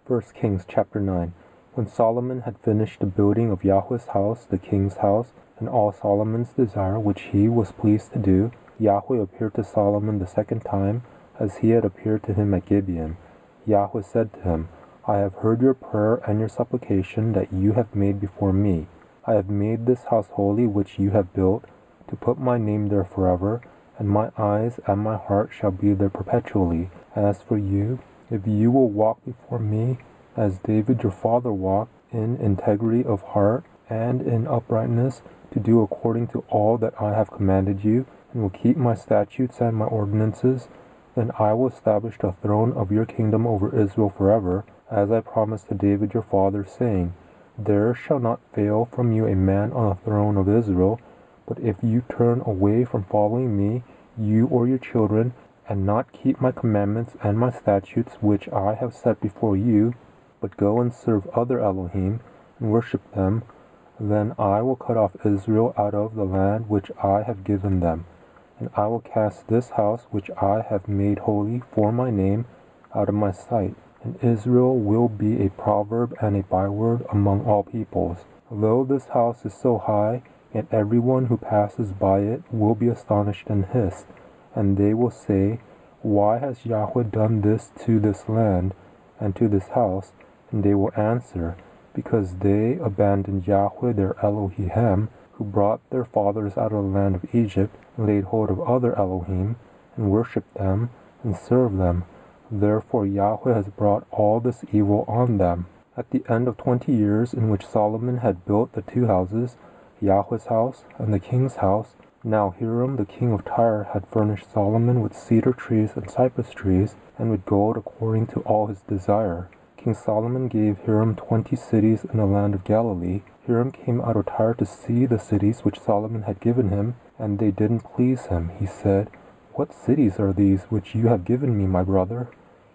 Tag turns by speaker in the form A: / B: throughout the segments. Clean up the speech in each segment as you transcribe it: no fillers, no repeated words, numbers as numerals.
A: 1 Kings chapter 9. When Solomon had finished the building of Yahweh's house, the king's house, and all Solomon's desire which he was pleased to do, Yahweh appeared to Solomon the second time, as he had appeared to him at Gibeon. Yahweh said to him, I have heard your prayer and your supplication that you have made before me. I have made this house holy which you have built, to put my name there forever, and my eyes and my heart shall be there perpetually. As for you, if you will walk before me, as David your father walked, in integrity of heart and in uprightness, to do according to all that I have commanded you, and will keep my statutes and my ordinances, then I will establish the throne of your kingdom over Israel forever, as I promised to David your father, saying, There shall not fail from you a man on the throne of Israel. But if you turn away from following me, you or your children, and not keep my commandments and my statutes which I have set before you, but go and serve other Elohim, and worship them, then I will cut off Israel out of the land which I have given them, and I will cast this house which I have made holy for my name out of my sight, and Israel will be a proverb and a byword among all peoples. Though this house is so high, yet everyone who passes by it will be astonished and hiss, and they will say, Why has Yahweh done this to this land and to this house? And they will answer, Because they abandoned Yahweh their Elohim, who brought their fathers out of the land of Egypt, and laid hold of other Elohim, and worshipped them, and served them. Therefore Yahweh has brought all this evil on them. At the end of 20 years, in which Solomon had built the two houses, Yahweh's house and the king's house, now Hiram the king of Tyre had furnished Solomon with cedar trees and cypress trees, and with gold according to all his desire. King Solomon gave Hiram 20 cities in the land of Galilee. Hiram came out of Tyre to see the cities which Solomon had given him, and they didn't please him. He said, What cities are these which you have given me, my brother?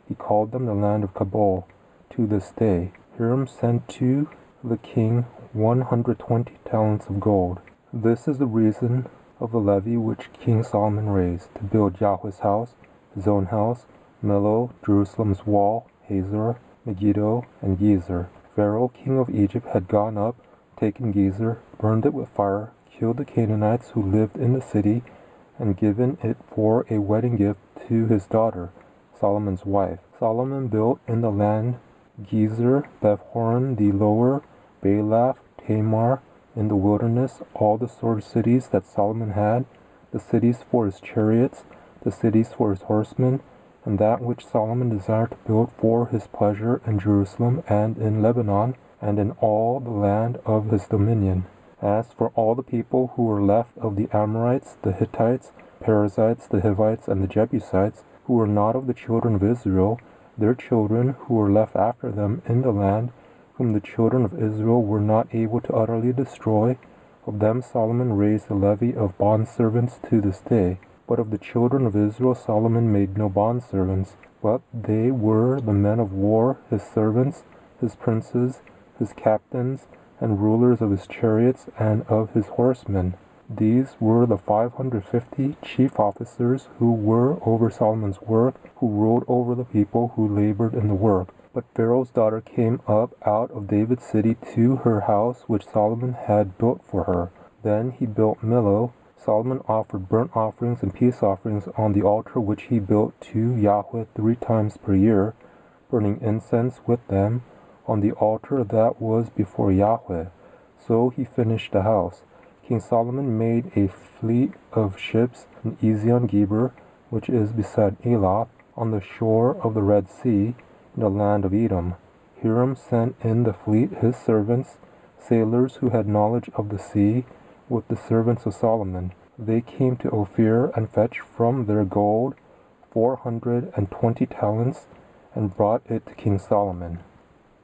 A: He called them the land of Kabul. To this day, Hiram sent to the king 120 talents of gold. This is the reason of the levy which King Solomon raised, to build Yahweh's house, his own house, Millo, Jerusalem's wall, Hazor, Megiddo, and Gezer. Pharaoh, king of Egypt, had gone up, taken Gezer, burned it with fire, killed the Canaanites who lived in the city, and given it for a wedding gift to his daughter, Solomon's wife. Solomon built in the land Gezer, Beth-horon the lower, Baalath, Tamar, in the wilderness, all the sword cities that Solomon had, the cities for his chariots, the cities for his horsemen, and that which Solomon desired to build for his pleasure in Jerusalem and in Lebanon, and in all the land of his dominion. As for all the people who were left of the Amorites, the Hittites, Perizzites, the Hivites, and the Jebusites, who were not of the children of Israel, their children who were left after them in the land, whom the children of Israel were not able to utterly destroy, of them Solomon raised a levy of bondservants to this day. But of the children of Israel Solomon made no bondservants, but they were the men of war, his servants, his princes, his captains, and rulers of his chariots and of his horsemen. These were the 550 chief officers who were over Solomon's work, who ruled over the people who labored in the work. But Pharaoh's daughter came up out of David's city to her house which Solomon had built for her. Then he built Millo. Solomon offered burnt offerings and peace offerings on the altar which he built to Yahweh 3 times per year, burning incense with them on the altar that was before Yahweh. So he finished the house. King Solomon made a fleet of ships in Ezion-Geber, which is beside Elath, on the shore of the Red Sea, in the land of Edom. Hiram sent in the fleet his servants, sailors who had knowledge of the sea, with the servants of Solomon. They came to Ophir and fetched from their gold 420 talents, and brought it to King Solomon.